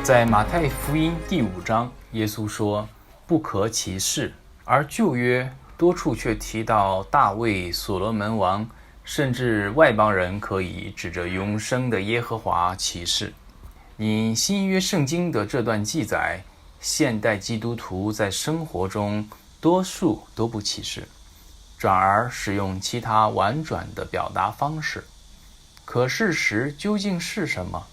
在馬太福音第5章，耶穌說不可起誓，而舊約多處卻提到大衛、所羅門王，甚至外邦人可以指着永生的耶和華起誓。因新約聖經的這段記載，現代基督徒在生活中多數都不起誓，轉而使用其他婉轉的表達方式。可事實究竟是什麼？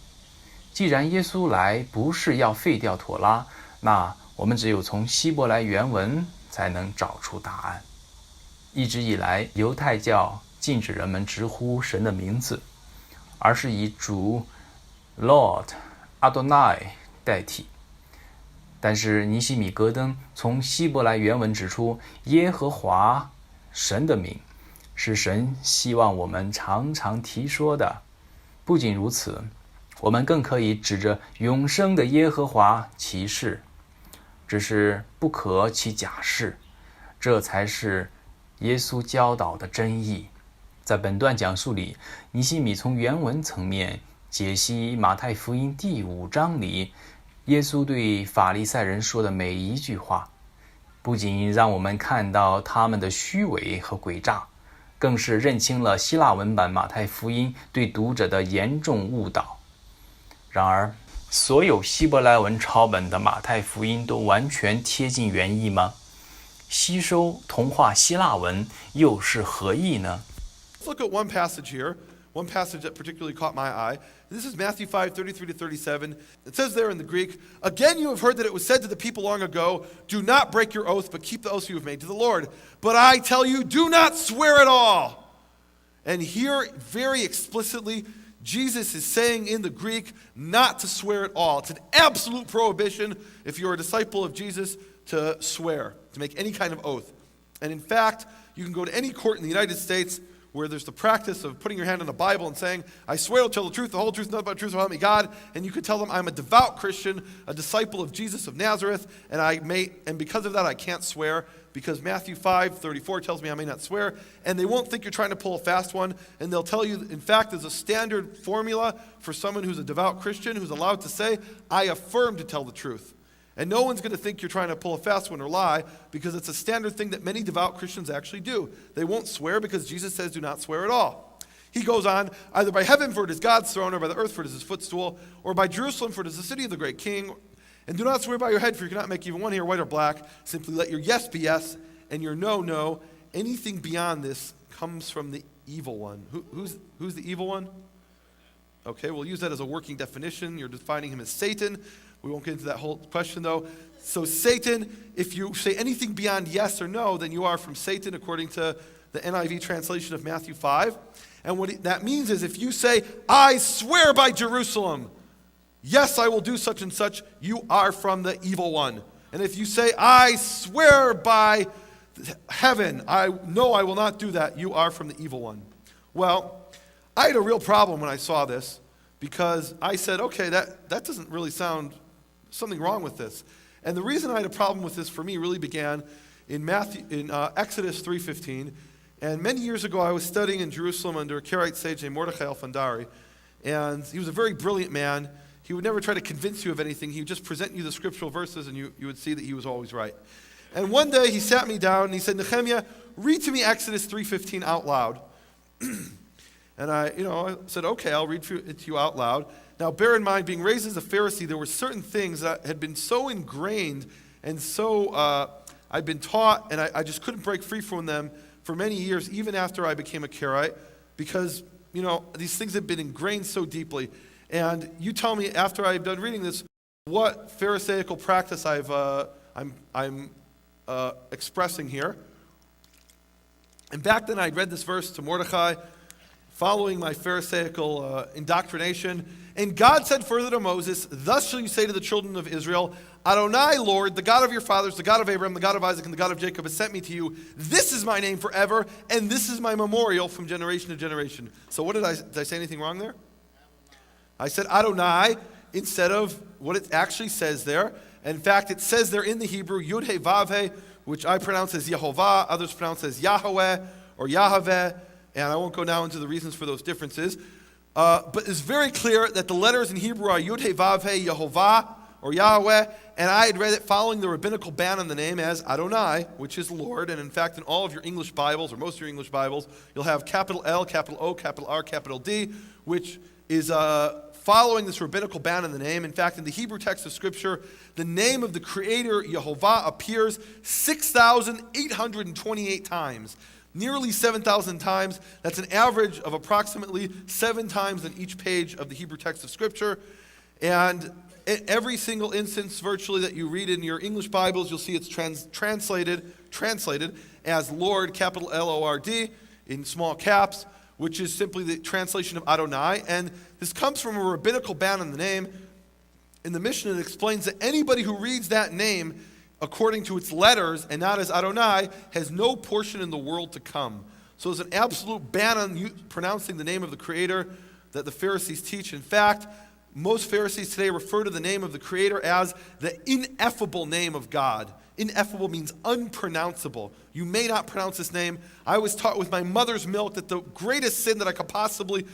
既然耶穌來不是要廢掉妥拉，那我們只有從希伯來原文才能找出答案。一直以來，猶太教禁止人們直呼神的名字，而是以主 Lord Adonai 代替。但是尼西米格登從希伯來原文指出，耶和華神的名是神希望我們常常提說的。不僅如此，我們更可以指着永生的耶和華起誓，只是不可起假誓，這才是耶穌教導的真義。在本段講述裡，尼西米從原文層面解析馬太福音第5章裡耶穌對法利賽人說的每一句話，不僅讓我們看到他們的虛偽和詭詐，更是認清了希臘文版馬太福音對讀者的嚴重誤導。然而，所有希伯來文抄本的馬太福音都完全貼近原意嗎？吸收同化希臘文又是何意呢？ Let's look at one passage here, one passage that particularly caught my eye. This is Matthew 5:33-37. It says there in the Greek, "Again you have heard that it was said to the people long ago, 'Do not break your oath, but keep the oath you have made to the Lord. But I tell you, do not swear at all.'" And here, very explicitly, Jesus is saying in the Greek not to swear at all. It's an absolute prohibition if you're a disciple of Jesus to swear, to make any kind of oath. And in fact, you can go to any court in the United States where there's the practice of putting your hand on the Bible and saying, "I swear to tell the truth, the whole truth, nothing but the truth, so help me God." And you could tell them, "I'm a devout Christian, a disciple of Jesus of Nazareth, and because of that I can't swear, because Matthew 5:34 tells me I may not swear." And they won't think you're trying to pull a fast one, and they'll tell you, in fact, there's a standard formula for someone who's a devout Christian who's allowed to say, "I affirm to tell the truth." And no one's going to think you're trying to pull a fast one or lie, because it's a standard thing that many devout Christians actually do. They won't swear because Jesus says do not swear at all. He goes on, "Either by heaven, for it is God's throne, or by the earth, for it is his footstool, or by Jerusalem, for it is the city of the great king. And do not swear by your head, for you cannot make even one hair white or black. Simply let your yes be yes, and your no, no. Anything beyond this comes from the evil one." Who's the evil one? Okay, we'll use that as a working definition. You're defining him as Satan. We won't get into that whole question, though. So Satan, if you say anything beyond yes or no, then you are from Satan, according to the NIV translation of Matthew 5. And what that means is if you say, "I swear by Jerusalem, yes, I will do such and such," you are from the evil one. And if you say, "I swear by heaven, I will not do that," you are from the evil one. Well, I had a real problem when I saw this, because I said, okay, that doesn't really sound something wrong with this. And the reason I had a problem with this for me really began in Exodus 3:15. And many years ago, I was studying in Jerusalem under a Karaite sage named Mordechai Alfandari. And he was a very brilliant man. He would never try to convince you of anything. He would just present you the scriptural verses, and you would see that he was always right. And one day, he sat me down, and he said, "Nehemiah, read to me Exodus 3:15 out loud." And I said, okay, I'll read it to you out loud. Now, bear in mind, being raised as a Pharisee, there were certain things that had been so ingrained and so I'd been taught, and I just couldn't break free from them for many years, even after I became a Karaite, because, these things had been ingrained so deeply. And you tell me, after I've done reading this, what Pharisaical practice I'm expressing here. And back then, I'd read this verse to Mordechai, following my Pharisaical indoctrination. And God said further to Moses, "Thus shall you say to the children of Israel, Adonai, Lord, the God of your fathers, the God of Abraham, the God of Isaac, and the God of Jacob has sent me to you. This is my name forever, and this is my memorial from generation to generation." So did I say anything wrong there? I said Adonai instead of what it actually says there. In fact, it says there in the Hebrew, Yud He Vav He, which I pronounce as Yehovah, others pronounce as Yahweh or Yahweh. And I won't go now into the reasons for those differences. but it's very clear that the letters in Hebrew are Yud He Vav He Yehovah, or Yahweh, and I had read it following the rabbinical ban on the name as Adonai, which is Lord, and in fact in all of your English Bibles, or most of your English Bibles, you'll have capital L, capital O, capital R, capital D, which is following this rabbinical ban on the name. In fact, in the Hebrew text of Scripture, the name of the Creator, Yehovah, appears 6,828 times. Nearly 7,000 times. That's an average of approximately 7 times in each page of the Hebrew text of Scripture. And in every single instance, virtually, that you read in your English Bibles, you'll see it's translated as Lord, capital L-O-R-D, in small caps, which is simply the translation of Adonai. And this comes from a rabbinical ban on the name. In the Mishnah, it explains that anybody who reads that name according to its letters and not as Adonai has no portion in the world to come. So there's an absolute ban on pronouncing the name of the Creator that the Pharisees teach. In fact, most Pharisees today refer to the name of the Creator as the ineffable name of God. Ineffable means unpronounceable. You may not pronounce this name. I was taught with my mother's milk that the greatest sin that I could possibly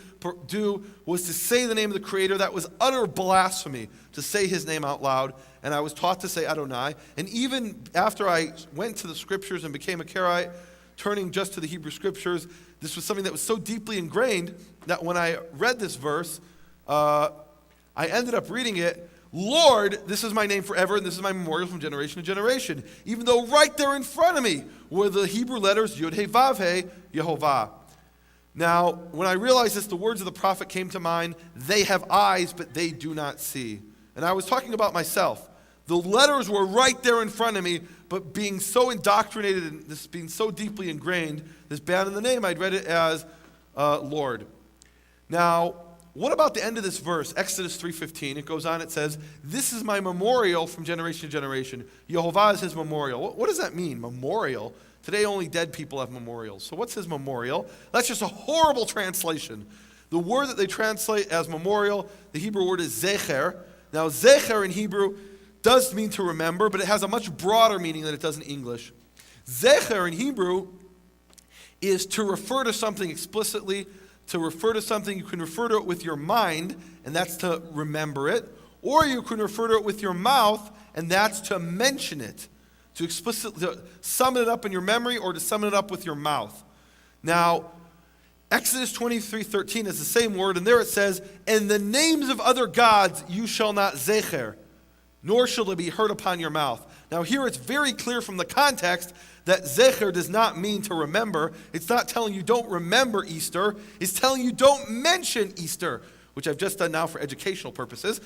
do was to say the name of the Creator. That was utter blasphemy to say His name out loud. And I was taught to say Adonai. And even after I went to the Scriptures and became a Karaite, turning just to the Hebrew Scriptures, this was something that was so deeply ingrained that when I read this verse, I ended up reading it, Lord, this is my name forever, and this is my memorial from generation to generation. Even though right there in front of me were the Hebrew letters Yud He Vav He Yehovah. Now, when I realized this, the words of the prophet came to mind. They have eyes, but they do not see. And I was talking about myself. The letters were right there in front of me, but being so indoctrinated and this being so deeply ingrained, this ban in the name, I'd read it as Lord. Now, what about the end of this verse, Exodus 3:15? It goes on, it says, this is my memorial from generation to generation. Yehovah is His memorial. What does that mean, memorial? Today only dead people have memorials. So what's His memorial? That's just a horrible translation. The word that they translate as memorial, the Hebrew word is zecher. Now zecher in Hebrew does mean to remember, but it has a much broader meaning than it does in English. Zecher in Hebrew is to refer to something explicitly. To refer to something, you can refer to it with your mind, and that's to remember it. Or you can refer to it with your mouth, and that's to mention it. To explicitly summon it up in your memory or to summon it up with your mouth. Now, Exodus 23:13 is the same word, and there it says, and the names of other gods you shall not zecher, nor shall they be heard upon your mouth. Now here it's very clear from the context that zecher does not mean to remember. It's not telling you don't remember Easter. It's telling you don't mention Easter, which I've just done now for educational purposes.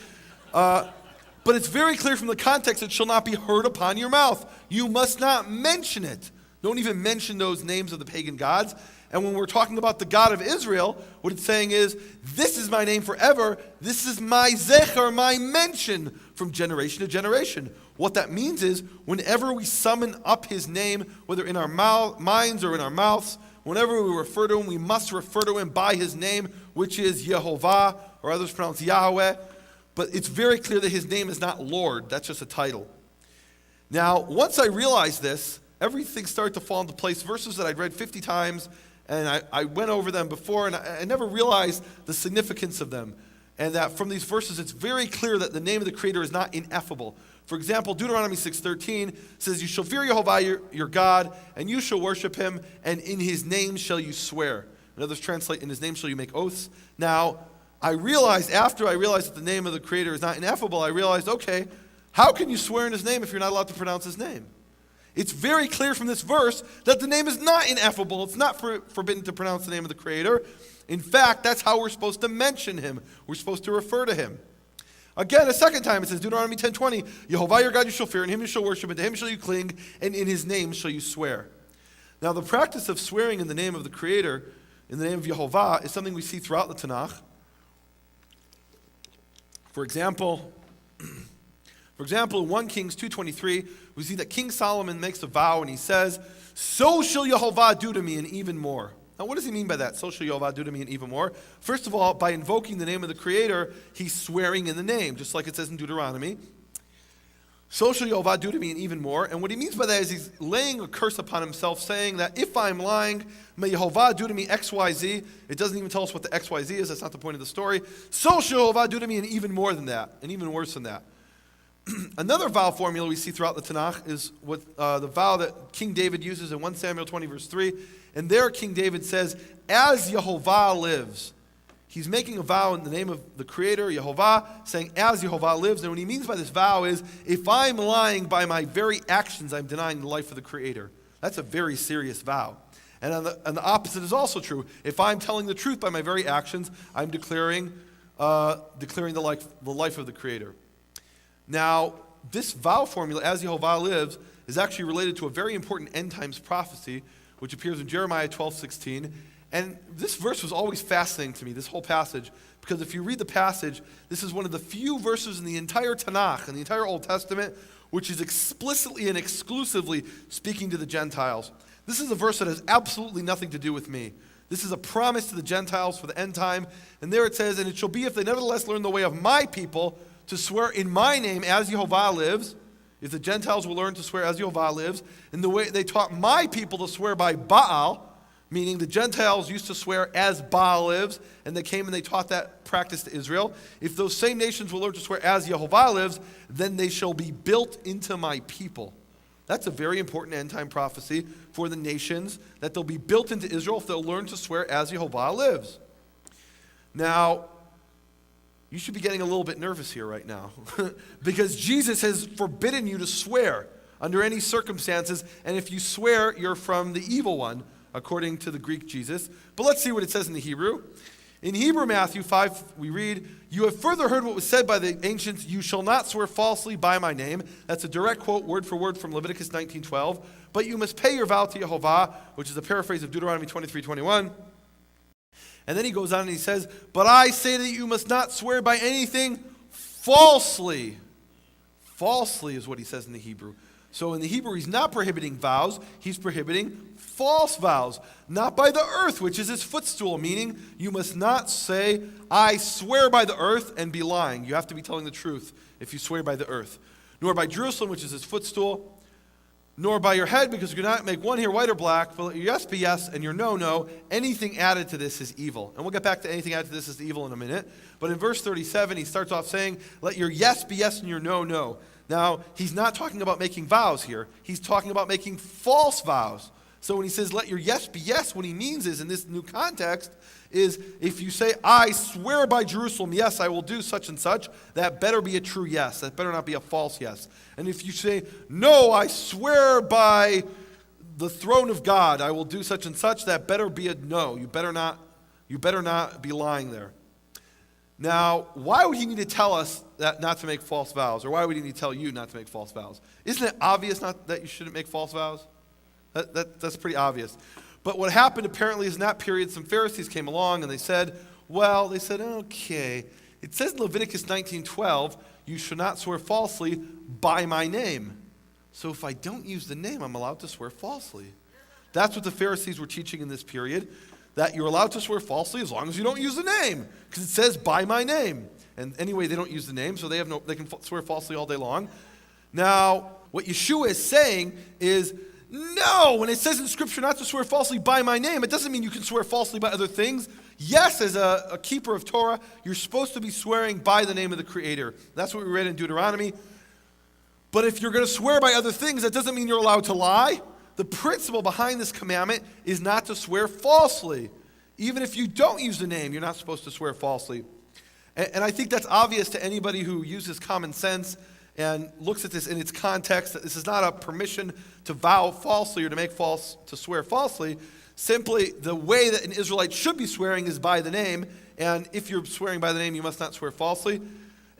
But it's very clear from the context, it shall not be heard upon your mouth. You must not mention it. Don't even mention those names of the pagan gods. And when we're talking about the God of Israel, what it's saying is, this is my name forever. This is my zecher, my mention from generation to generation. What that means is, whenever we summon up His name, whether in our minds or in our mouths, whenever we refer to Him, we must refer to Him by His name, which is Yehovah, or others pronounce Yahweh. But it's very clear that His name is not Lord. That's just a title. Now, once I realized this, everything started to fall into place. Verses that I'd read 50 times, and I went over them before, and I never realized the significance of them. And that from these verses, it's very clear that the name of the Creator is not ineffable. For example, Deuteronomy 6:13 says, you shall fear Yehovah your God, and you shall worship Him, and in His name shall you swear. And others translate, in His name shall you make oaths. Now, after I realized that the name of the Creator is not ineffable, I realized, okay, how can you swear in His name if you're not allowed to pronounce His name? It's very clear from this verse that the name is not ineffable. It's not forbidden to pronounce the name of the Creator. In fact, that's how we're supposed to mention Him. We're supposed to refer to Him. Again, a second time, it says, Deuteronomy 10:20, Yehovah your God you shall fear, and Him you shall worship, and to Him shall you cling, and in His name shall you swear. Now, the practice of swearing in the name of the Creator, in the name of Yehovah, is something we see throughout the Tanakh. For example, in 1 Kings 2:23, we see that King Solomon makes a vow, and he says, so shall Yehovah do to me, and even more. Now, what does he mean by that? So shall Yehovah do to me and even more. First of all, by invoking the name of the Creator, he's swearing in the name, just like it says in Deuteronomy. So shall Yehovah do to me and even more. And what he means by that is he's laying a curse upon himself, saying that if I'm lying, may Yehovah do to me X, Y, Z. It doesn't even tell us what the X, Y, Z is. That's not the point of the story. So shall Yehovah do to me and even more than that, and even worse than that. Another vow formula we see throughout the Tanakh is what the vow that King David uses in 1 Samuel 20, verse 3. And there King David says, as Yehovah lives. He's making a vow in the name of the Creator, Yehovah, saying, as Yehovah lives. And what he means by this vow is, if I'm lying by my very actions, I'm denying the life of the Creator. That's a very serious vow. And the opposite is also true. If I'm telling the truth by my very actions, I'm declaring the life of the Creator. Now, this vow formula, as Yehovah lives, is actually related to a very important end times prophecy, which appears in Jeremiah 12:16. And this verse was always fascinating to me, this whole passage, because if you read the passage, this is one of the few verses in the entire Tanakh, in the entire Old Testament, which is explicitly and exclusively speaking to the Gentiles. This is a verse that has absolutely nothing to do with me. This is a promise to the Gentiles for the end time. And there it says, and it shall be if they nevertheless learn the way of my people to swear in my name as Yehovah lives, if the Gentiles will learn to swear as Yehovah lives, in the way they taught my people to swear by Baal, meaning the Gentiles used to swear as Baal lives, and they came and they taught that practice to Israel. If those same nations will learn to swear as Yehovah lives, then they shall be built into my people. That's a very important end-time prophecy for the nations, that they'll be built into Israel if they'll learn to swear as Yehovah lives. Now, you should be getting a little bit nervous here right now, because Jesus has forbidden you to swear under any circumstances, and if you swear, you're from the evil one, according to the Greek Jesus. But let's see what it says in the Hebrew. In Hebrew, Matthew 5, we read, you have further heard what was said by the ancients, you shall not swear falsely by my name. That's a direct quote, word for word, from Leviticus 19:12. But you must pay your vow to Yehovah, which is a paraphrase of Deuteronomy 23:21. And then he goes on and he says, but I say that you must not swear by anything falsely. Falsely is what he says in the Hebrew. So in the Hebrew, he's not prohibiting vows, he's prohibiting false vows. Not by the earth, which is his footstool, meaning you must not say, I swear by the earth, and be lying. You have to be telling the truth if you swear by the earth. Nor by Jerusalem, which is his footstool. Nor by your head, because you cannot make one hair white or black, but let your yes be yes, and your no, no. Anything added to this is evil. And we'll get back to anything added to this is evil in a minute. But in verse 37, he starts off saying, let your yes be yes, and your no, no. Now, he's not talking about making vows here. He's talking about making false vows. So when he says, let your yes be yes, what he means is, in this new context, is if you say, I swear by Jerusalem, yes, I will do such and such, that better be a true yes. That better not be a false yes. And if you say, no, I swear by the throne of God, I will do such and such, that better be a no. You better not be lying there. Now, why would he need to tell us that not to make false vows? Or why would he need to tell you not to make false vows? Isn't it obvious that you shouldn't make false vows? That's pretty obvious. But what happened apparently is in that period, some Pharisees came along and they said, okay, it says in Leviticus 19:12, you should not swear falsely by my name. So if I don't use the name, I'm allowed to swear falsely. That's what the Pharisees were teaching in this period, that you're allowed to swear falsely as long as you don't use the name, because it says by my name. And anyway, they don't use the name, so they can swear falsely all day long. Now, what Yeshua is saying is, no, when it says in Scripture not to swear falsely by my name, it doesn't mean you can swear falsely by other things. Yes, as a keeper of Torah, you're supposed to be swearing by the name of the Creator. That's what we read in Deuteronomy. But if you're going to swear by other things, that doesn't mean you're allowed to lie. The principle behind this commandment is not to swear falsely. Even if you don't use the name, you're not supposed to swear falsely. And I think that's obvious to anybody who uses common sense and looks at this in its context, that this is not a permission to vow falsely or to swear falsely. Simply, the way that an Israelite should be swearing is by the name, and if you're swearing by the name, you must not swear falsely.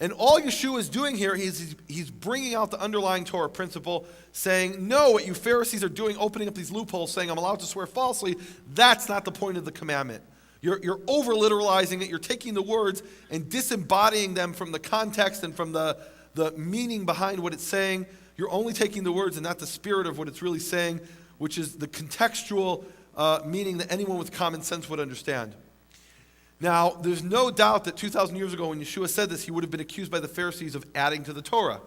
And all Yeshua is doing here is he's bringing out the underlying Torah principle, saying, no, what you Pharisees are doing, opening up these loopholes, saying I'm allowed to swear falsely, that's not the point of the commandment. You're over-literalizing it. You're taking the words and disembodying them from the context and from the meaning behind what it's saying. You're only taking the words and not the spirit of what it's really saying, which is the contextual meaning that anyone with common sense would understand. Now, there's no doubt that 2,000 years ago when Yeshua said this, he would have been accused by the Pharisees of adding to the Torah.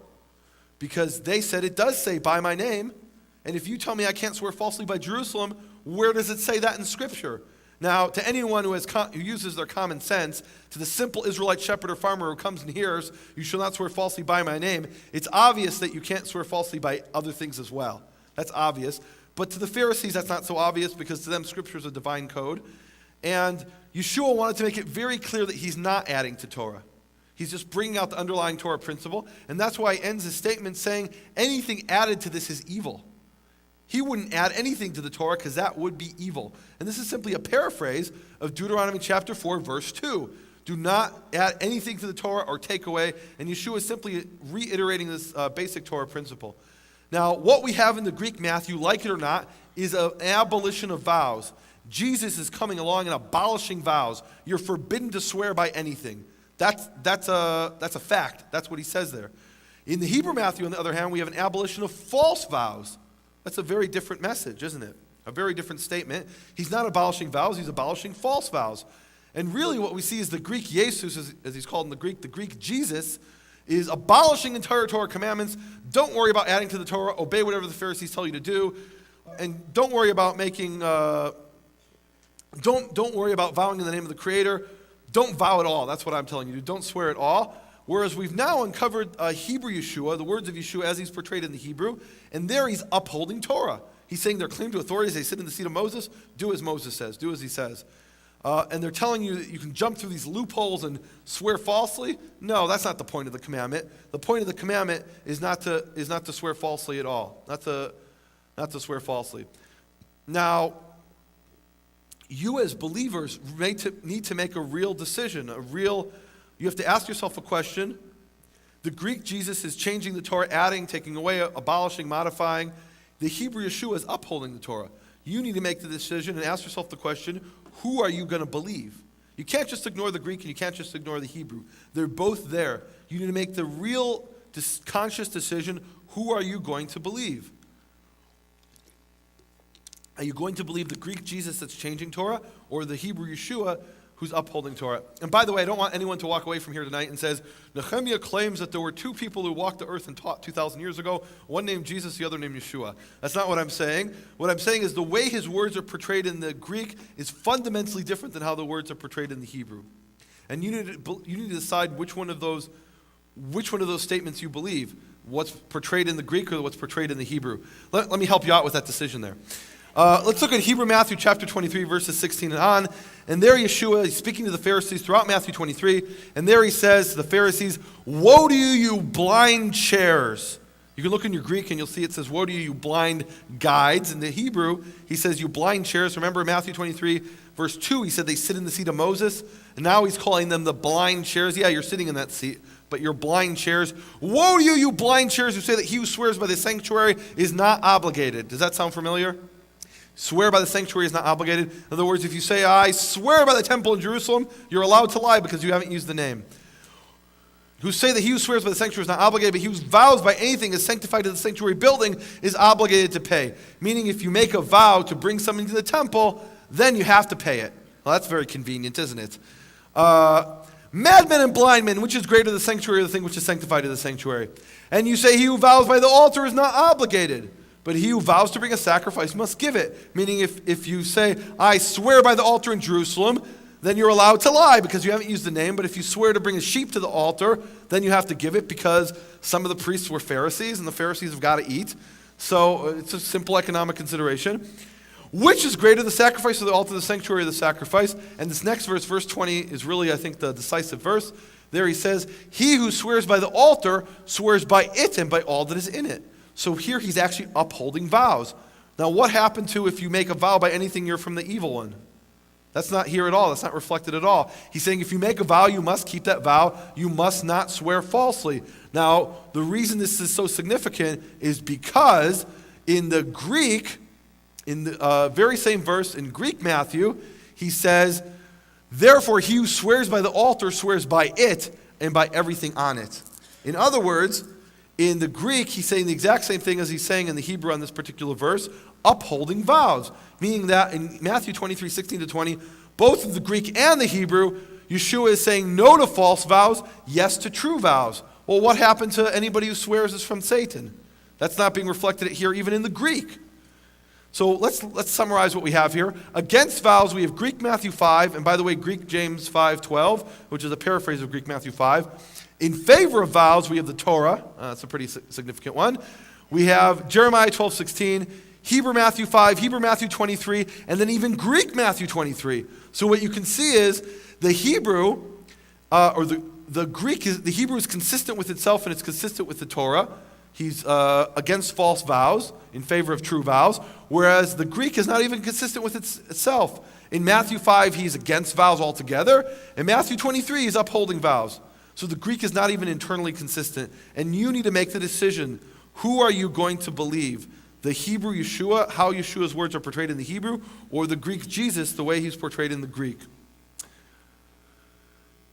because they said it does say by my name. And if you tell me I can't swear falsely by Jerusalem, where does it say that in Scripture? Now, to anyone who uses their common sense, to the simple Israelite shepherd or farmer who comes and hears, you shall not swear falsely by my name, it's obvious that you can't swear falsely by other things as well. That's obvious. But to the Pharisees, that's not so obvious, because to them Scripture is a divine code. And Yeshua wanted to make it very clear that he's not adding to Torah. He's just bringing out the underlying Torah principle. And that's why he ends his statement saying anything added to this is evil. He wouldn't add anything to the Torah because that would be evil. And this is simply a paraphrase of Deuteronomy chapter 4, verse 2. Do not add anything to the Torah or take away. And Yeshua is simply reiterating this basic Torah principle. Now, what we have in the Greek Matthew, like it or not, is an abolition of vows. Jesus is coming along and abolishing vows. You're forbidden to swear by anything. That's a fact. That's what he says there. In the Hebrew Matthew, on the other hand, we have an abolition of false vows. That's a very different message, isn't it? A very different statement. He's not abolishing vows, he's abolishing false vows. And really what we see is the Greek Jesus, as he's called in the Greek Jesus, is abolishing entire Torah commandments. Don't worry about adding to the Torah. Obey whatever the Pharisees tell you to do. And don't worry about don't worry about vowing in the name of the Creator. Don't vow at all. That's what I'm telling you. Don't swear at all. Whereas we've now uncovered Hebrew Yeshua, the words of Yeshua as he's portrayed in the Hebrew, and there he's upholding Torah. He's saying their claim to authority as they sit in the seat of Moses, do as Moses says, do as he says. And they're telling you that you can jump through these loopholes and swear falsely. No, that's not the point of the commandment. The point of the commandment is not to swear falsely at all. Not to swear falsely. Now, you as believers need to make a real decision, you have to ask yourself a question. The Greek Jesus is changing the Torah, adding, taking away, abolishing, modifying. The Hebrew Yeshua is upholding the Torah. You need to make the decision and ask yourself the question, who are you going to believe? You can't just ignore the Greek and you can't just ignore the Hebrew. They're both there. You need to make the real conscious decision, who are you going to believe? Are you going to believe the Greek Jesus that's changing Torah, or the Hebrew Yeshua who's upholding Torah? And by the way, I don't want anyone to walk away from here tonight and says, Nehemiah claims that there were two people who walked the earth and taught 2,000 years ago, one named Jesus, the other named Yeshua. That's not what I'm saying. What I'm saying is the way his words are portrayed in the Greek is fundamentally different than how the words are portrayed in the Hebrew. And you need to decide which one of those statements you believe, what's portrayed in the Greek or what's portrayed in the Hebrew. Let me help you out with that decision there. Let's look at Hebrew Matthew chapter 23, verses 16 and on. And there Yeshua is speaking to the Pharisees throughout Matthew 23. And there he says to the Pharisees, woe to you, you blind chairs. You can look in your Greek and you'll see it says, woe to you, you blind guides. In the Hebrew, he says, you blind chairs. Remember in Matthew 23, verse 2, he said they sit in the seat of Moses. And now he's calling them the blind chairs. Yeah, you're sitting in that seat, but you're blind chairs. Woe to you, you blind chairs, who say that he who swears by the sanctuary is not obligated. Does that sound familiar? Swear by the sanctuary is not obligated. In other words, if you say, I swear by the temple in Jerusalem, you're allowed to lie because you haven't used the name. Who say that he who swears by the sanctuary is not obligated, but he who vows by anything is sanctified to the sanctuary building is obligated to pay. Meaning if you make a vow to bring something to the temple, then you have to pay it. Well, that's very convenient, isn't it? Madmen and blind men, which is greater, the sanctuary or the thing which is sanctified to the sanctuary? And you say he who vows by the altar is not obligated. But he who vows to bring a sacrifice must give it. Meaning if you say, I swear by the altar in Jerusalem, then you're allowed to lie because you haven't used the name. But if you swear to bring a sheep to the altar, then you have to give it because some of the priests were Pharisees and the Pharisees have got to eat. So it's a simple economic consideration. Which is greater, the sacrifice of the altar, the sanctuary, or the sacrifice? And this next verse, verse 20, is really, I think, the decisive verse. There he says, he who swears by the altar swears by it and by all that is in it. So here he's actually upholding vows. Now what happened to if you make a vow by anything, you're from the evil one? That's not here at all. That's not reflected at all. He's saying if you make a vow, you must keep that vow. You must not swear falsely. Now, the reason this is so significant is because in the Greek, in the very same verse in Greek Matthew, he says, therefore he who swears by the altar swears by it and by everything on it. In other words, in the Greek, he's saying the exact same thing as he's saying in the Hebrew on this particular verse, upholding vows. Meaning that in Matthew 23, 16 to 20, both in the Greek and the Hebrew, Yeshua is saying no to false vows, yes to true vows. Well, what happened to anybody who swears is from Satan? That's not being reflected here even in the Greek. So let's summarize what we have here. Against vows, we have Greek Matthew 5, and by the way, Greek James 5:12, which is a paraphrase of Greek Matthew 5. In favor of vows, we have the Torah. That's a pretty significant one. We have Jeremiah 12:16, Hebrew Matthew 5, Hebrew Matthew 23, and then even Greek Matthew 23. So what you can see is the Hebrew, or the Greek, the Hebrew is consistent with itself and it's consistent with the Torah. He's against false vows, in favor of true vows, whereas the Greek is not even consistent with itself. In Matthew 5, he's against vows altogether. In Matthew 23, he's upholding vows. So the Greek is not even internally consistent. And you need to make the decision, who are you going to believe? The Hebrew Yeshua, how Yeshua's words are portrayed in the Hebrew, or the Greek Jesus, the way he's portrayed in the Greek?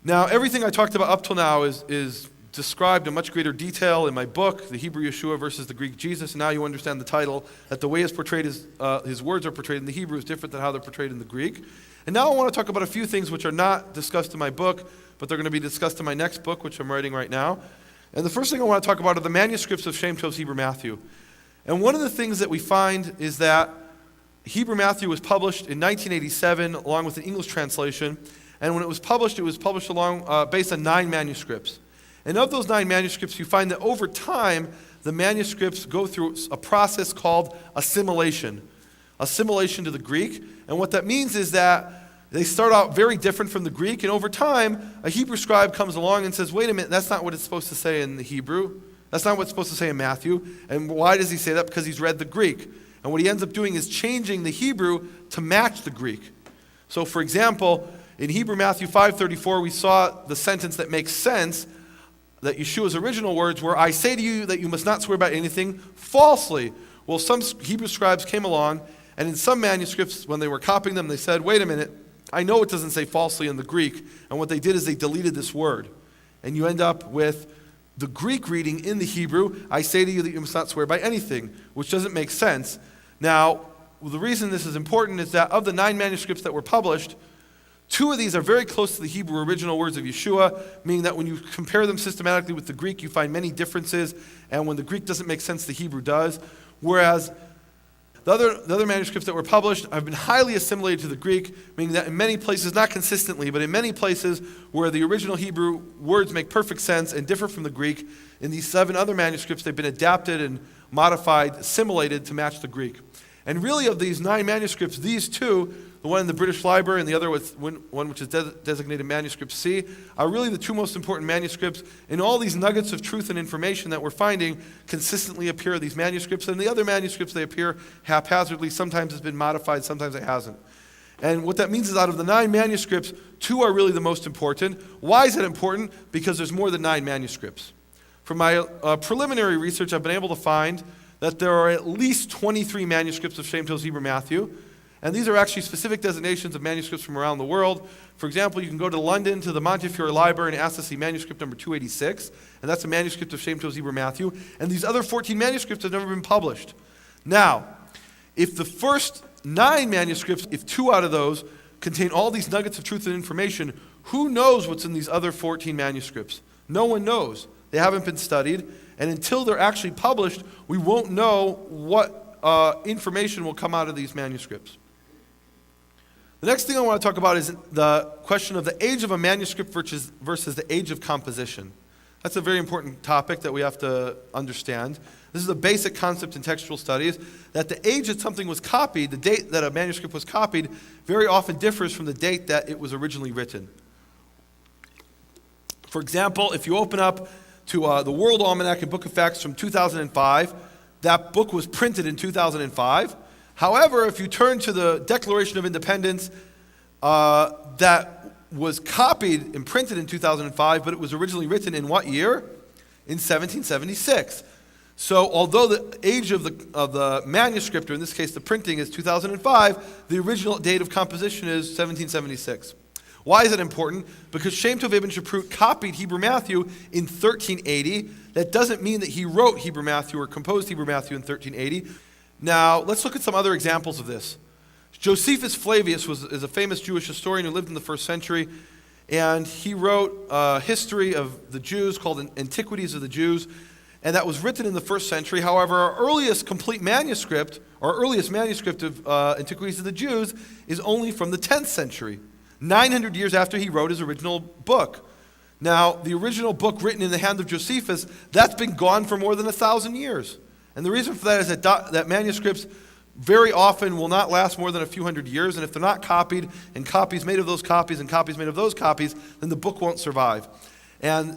Now, everything I talked about up till now is described in much greater detail in my book, The Hebrew Yeshua versus the Greek Jesus. And now you understand the title, that the way his words are portrayed in the Hebrew is different than how they're portrayed in the Greek. And now I want to talk about a few things which are not discussed in my book, but they're going to be discussed in my next book, which I'm writing right now. And the first thing I want to talk about are the manuscripts of Shem Tov's Hebrew Matthew. And one of the things that we find is that Hebrew Matthew was published in 1987 along with an English translation. And when it was published along based on 9 manuscripts. And of those 9 manuscripts, you find that over time, the manuscripts go through a process called assimilation to the Greek. And what that means is that they start out very different from the Greek, and over time, a Hebrew scribe comes along and says, wait a minute, that's not what it's supposed to say in the Hebrew. That's not what it's supposed to say in Matthew. And why does he say that? Because he's read the Greek. And what he ends up doing is changing the Hebrew to match the Greek. So for example, in Hebrew Matthew 5:34, we saw the sentence that makes sense, that Yeshua's original words were, I say to you that you must not swear by anything falsely. Well, some Hebrew scribes came along, and in some manuscripts, when they were copying them, they said, wait a minute, I know it doesn't say falsely in the Greek. And what they did is they deleted this word. And you end up with the Greek reading in the Hebrew, I say to you that you must not swear by anything, which doesn't make sense. Now, the reason this is important is that of the 9 manuscripts that were published, 2 of these are very close to the Hebrew original words of Yeshua, meaning that when you compare them systematically with the Greek, you find many differences, and when the Greek doesn't make sense, the Hebrew does. Whereas the other manuscripts that were published have been highly assimilated to the Greek, meaning that in many places, not consistently, but in many places where the original Hebrew words make perfect sense and differ from the Greek, in these 7 other manuscripts, they've been adapted and modified, assimilated to match the Greek. And really, of these 9 manuscripts, these 2, the one in the British Library and the other one which is designated Manuscript C, are really the 2 most important manuscripts. And all these nuggets of truth and information that we're finding consistently appear in these manuscripts. And the other manuscripts, they appear haphazardly. Sometimes it's been modified, sometimes it hasn't. And what that means is out of the 9 manuscripts, 2 are really the most important. Why is it important? Because there's more than 9 manuscripts. From my preliminary research, I've been able to find that there are at least 23 manuscripts of Shem Tov's Hebrew Matthew. And these are actually specific designations of manuscripts from around the world. For example, you can go to London to the Montefiore Library and ask to see manuscript number 286. And that's a manuscript of Shem Tov's Hebrew Matthew. And these other 14 manuscripts have never been published. Now, if the first 9 manuscripts, if 2 out of those contain all these nuggets of truth and information, who knows what's in these other 14 manuscripts? No one knows. They haven't been studied. And until they're actually published, we won't know what information will come out of these manuscripts. The next thing I want to talk about is the question of the age of a manuscript versus the age of composition. That's a very important topic that we have to understand. This is a basic concept in textual studies, that the age that something was copied, the date that a manuscript was copied, very often differs from the date that it was originally written. For example, if you open up to the World Almanac and Book of Facts from 2005, that book was printed in 2005. However, if you turn to the Declaration of Independence, that was copied and printed in 2005, but it was originally written in what year? In 1776. So although the age of the manuscript, or in this case the printing, is 2005, the original date of composition is 1776. Why is it important? Because Shem Tov Ibn Shaprut copied Hebrew Matthew in 1380. That doesn't mean that he wrote Hebrew Matthew or composed Hebrew Matthew in 1380. Now, let's look at some other examples of this. Josephus Flavius is a famous Jewish historian who lived in the 1st century, and he wrote a history of the Jews called Antiquities of the Jews, and that was written in the 1st century. However, our earliest complete manuscript, or earliest manuscript of Antiquities of the Jews is only from the 10th century, 900 years after he wrote his original book. Now, the original book written in the hand of Josephus, that's been gone for more than 1,000 years. And the reason for that is that manuscripts very often will not last more than a few hundred years, and if they're not copied, and copies made of those copies, and copies made of those copies, then the book won't survive. And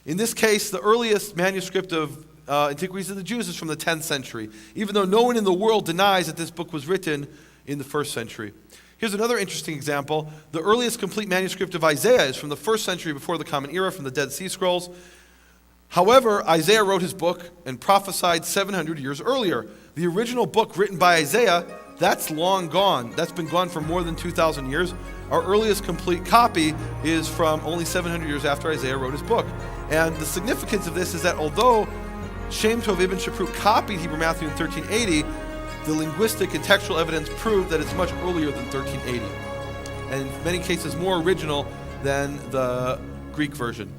in this case, the earliest manuscript of Antiquities of the Jews is from the 10th century, even though no one in the world denies that this book was written in the 1st century. Here's another interesting example. The earliest complete manuscript of Isaiah is from the 1st century before the Common Era, from the Dead Sea Scrolls. However, Isaiah wrote his book and prophesied 700 years earlier. The original book written by Isaiah, that's long gone. That's been gone for more than 2,000 years. Our earliest complete copy is from only 700 years after Isaiah wrote his book. And the significance of this is that although Shem Tov Ibn Shaprut copied Hebrew Matthew in 1380, the linguistic and textual evidence proved that it's much earlier than 1380. And in many cases more original than the Greek version.